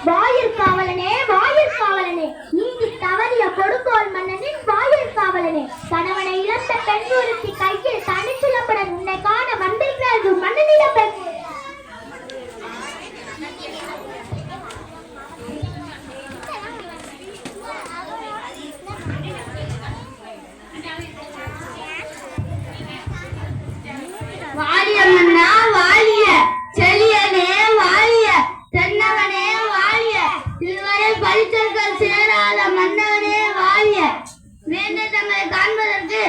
வாயில் காவலனே, வாயில் காவலனே, நீதி தவறிய கொடுங்கோல் மன்னனின் வாயில் காவலனே, கணவனை இழந்த பெண் ஒருத்தி கையில் தனிச்சிலம்புடன் உன்னை காண வந்திருக்கிறது மன்னனிடம் பெண். வாலிய மன்னா வாலிய, செலியனே வாலிய, தென்னவனே வாலிய, இதுவரை பரிசல்கள் சேராத மன்னவனே வாலிய. வேந்தர் தங்களை காண்பதற்கு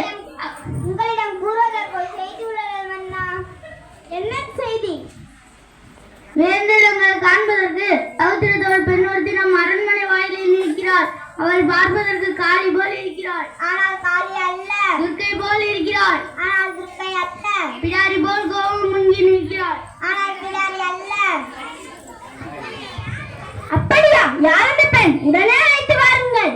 உங்களிடம் கூறுவதற்கு ஒரு செய்தி உள்ளது மன்னா. என்ன செய்தி? வேந்தர் தங்களை காண்பதற்கு தவத்திரத்தவர் பெண் ஒருத்தி நம் அரண்மனை வாயிலில் இருக்கிறார். அவள் பார்ப்பதற்கு காளி போல் இருக்கிறாள், ஆனால் காளி அல்ல. துர்க்கை போல் இருக்கிறாள், ஆனால் துர்க்கை அல்ல. பிடாரி போல் கோபம் முங்கி நிற்கிறாள், ஆனால் பிடாரி அல்ல. அப்படியா? யார் அந்த பெண்? உடனே அழைத்து வாருங்கள்.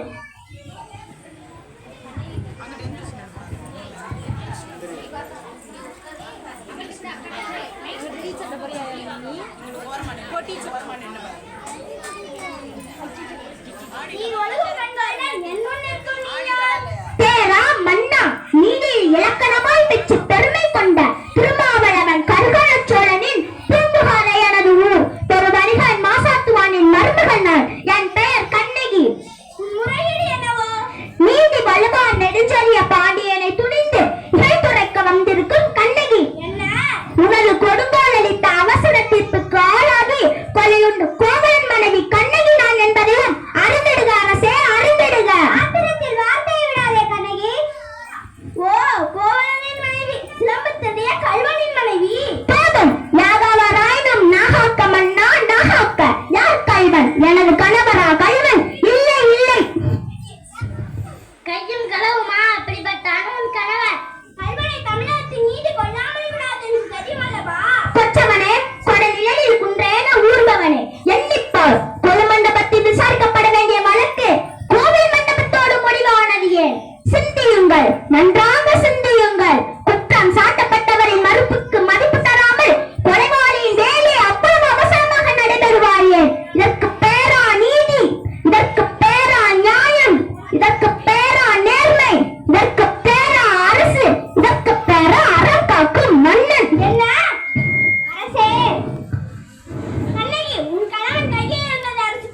பேரா மன்னா, நீதியில் இலக்கணமாய் பெற்று பெருமை கொண்ட திருமாவளவன் கருகால சோழனின் பூம்புகாரை எனது ஊர். ஒரு வணிகன் மாசாத்துவானின் மருமகள் நான். என் பெயர் கண்ணகி. முறையீடு என்னவோ? நீதி வலுவான் நெடுஞ்செழிய பாண்டியனை துணிந்து இறைத்துரைக்க வந்திருக்கும் கண்ணகி. என்ன? உனது கொடுங்கோல் அளித்த அவசர தீர்ப்புக்கு ஆளாகி கொலையுண்டு கோவலன் மனைவி கண்ணகி நான் என்பதையும் அறிந்திடுக அரசே, அறிந்திடுக. ஆத்திரத்தில் வார்த்தையை விடாதே கண்ணகி. ஓ, கோவலனின் மனைவி சிலம்புத்தடைய கல்வனின் மனைவி. போதும், யாகாவராயினும் நாகாக்க மன்னா நாகாக்க. யார் கல்வன்? எனது கணவரா கல்வன்? இல்லை இல்லை. கையும் களவுமா அப்படிப்பட்ட அண்ணன் கணவன் கல்வனை தமிழகத்தின் நீதி கொள்ளாமல் விடாது என்று தெரியுமல்லவா? கொச்சவனே, கொடநிலையில் குன்றேன ஊர்பவனே, எண்ணிப்பார். கொலை மண்டபத்தில் விசாரிக்கப்பட வேண்டிய வழக்கு கோவில் மண்டபத்தோடு முடிவானது ஏன்? சிந்தியுங்கள், நன்றாக சிந்தியுங்கள். குற்றம் சாட்டப்பட்டவரின் மறுப்புக்கு மதிப்பு தராமல் கொலைவாளியின் வேலை அவ்வளவு அவசரமாக நடைபெறுவார் ஏன்? இதற்கு பேரா நீதி? இதற்கு பேரா நியாயம்? இதற்கு பேரா நேர்மை? இதற்கு பேரா அரசு? இதற்கு பேரா அறம் காக்கும் மன்னன்? என்ன அரசே? கண்ணகி, உன் கணவன் கையில் இருந்தது அரசு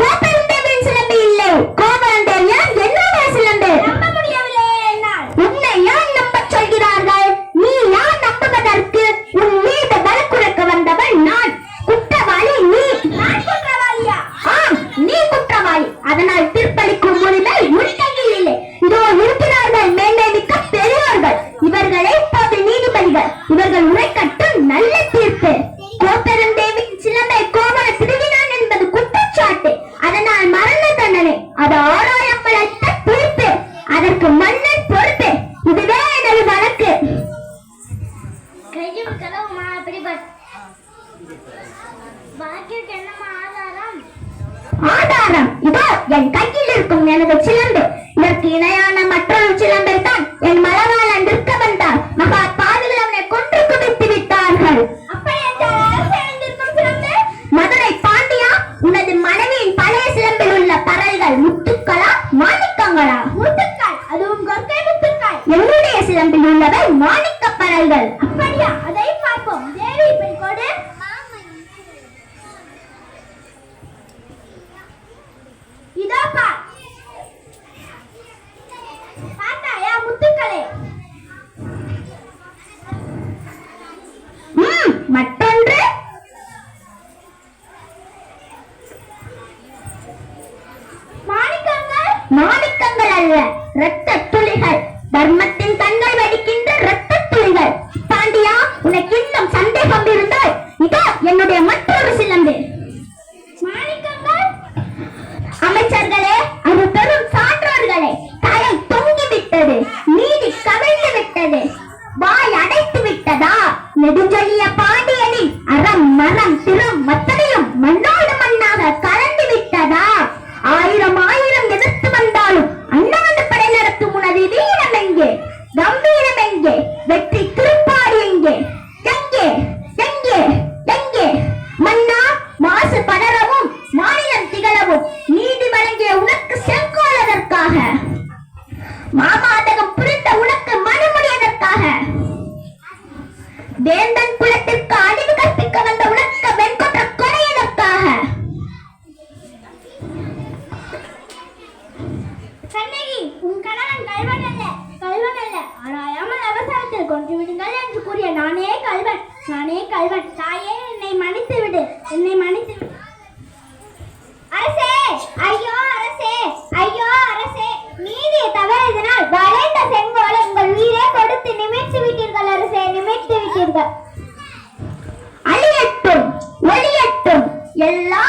கோப்பெருந்தேவியின் சிலம்பு இல்லை. கோப்பெருந்தேவியான் என்னோட சிலம்பு. நம்ப முடியவில்லை என்னால். உன்னை யார் நம்பச் சொல்கிறார்கள்? நீ யார் நம்புவதற்கு? உன் மீது வழக்குரைக்க வந்தவள் நான். குற்றவாளி நீ. நான் குற்றவாளியா? ஆம், நீ குற்றவாளி. அதனால் தீர்ப்பளிக்கும் உரிமை உன் கையில் இல்லை. இதோ இருக்கிறார்கள் மேன்மை மிக்க பெரியவர்கள். இவர்களே இப்போது நீதிபதிகள். இவர்கள் உரைக்கட்டும் நல்ல தீர்ப்பு. கோப்பெருந்தேவியின் சிலம்பை கோவல திருவினான் என்பது குற்றச்சாட்டு. அதனால் மரண தண்டனை. அது ஆராயப்பட்ட தீர்ப்பு. அதற்கு மன்னன் பொறுப்பு. இதுவே எனது வழக்கு. கையும் களவுமா அப்படிப்பட்ட வழக்கிற்கு என்னமா ஆதாரம்? ஆதாரம் இதோ என் கையில் இருக்கும் எனது சிலம்பு. இதற்கு இணையான மற்றொரு சிலம்பை தான் என் மலவாளன் விற்க வந்தார். மகா பாவிகள் அவனை கொன்று குவித்து விட்டார்கள். மதுரை பாண்டியா, உனது மனைவியின் பழைய சிலம்பில் உள்ள பறல்கள் முத்துக்களா மாணிக்கங்களா? முத்துக்கள். அதுவும் கொற்கை முத்துக்கள். என்னுடைய சிலம்பில் உள்ளவை மாணிக்க பறல்கள். அப்படியா? அதை பார்ப்போம். தேவி பெண் கொடு. இதோ பார். பார்த்தாயா முத்துக்களே? மற்றொன்று மாணிக்கங்கள். மாணிக்கங்கள் அல்ல, இரத்த துளிகள். தர்மத்தின் கண்கள் வெடிக்கின்ற இரத்த துளிகள். பாண்டியா, உனக்கு இன்னும் சந்தேகம் இருந்தால் இதோ என்னுடைய மற்றொரு சிலம்பு. மாணிக்கங்கள். அமைச்சர்களே, அது பெரும் சான்றோர்களே, தலை தொங்கிவிட்டது. நீதி கவிழ்ந்து விட்டது. வாய் அடைத்து விட்டதா? நெடுஞ்செழிய பாண்டியனின் அறம் மரம் திறம் மத்தனையும் மண்ணோடு மண்ணாக கலந்து விட்டதா? ஆயிரம் ஆயிரம் எதிர்த்து வந்தாலும் அண்ணாண்டு படை நடத்தும் உனது வீரம் எங்கே? கம்பீரம் எங்கே? வெற்றி திருப்பாடி எங்கே? எங்கே எங்கே எந்தன் குலத்திற்கு அழிவு கற்பிக்க வந்த உலக்க வெண்கொற்ற கொடையதற்காக. கண்ணகி, உன் கணவன் கல்வன் அல்ல, கல்வன் அல்ல. ஆராயாமல் அவசரத்தில் கொன்று விடுங்கள் என்று கூறிய நானே கல்வன், நானே கல்வன். தாயே, என்னை மன்னித்து விடு, என்னை மன்னித்து விடு. அரசே, ஐயோ அரசே, ஐயோ அரசே, நீதியை தவறியதனால் வளைந்த செங்கோலை உங்கள் உயிரை கொடுத்து நிமிர்த்தி விட்டீர்கள் அரசே, நிமிர்த்தி விட்டீர்கள். அழியட்டும், ஒளியட்டும், எல்லா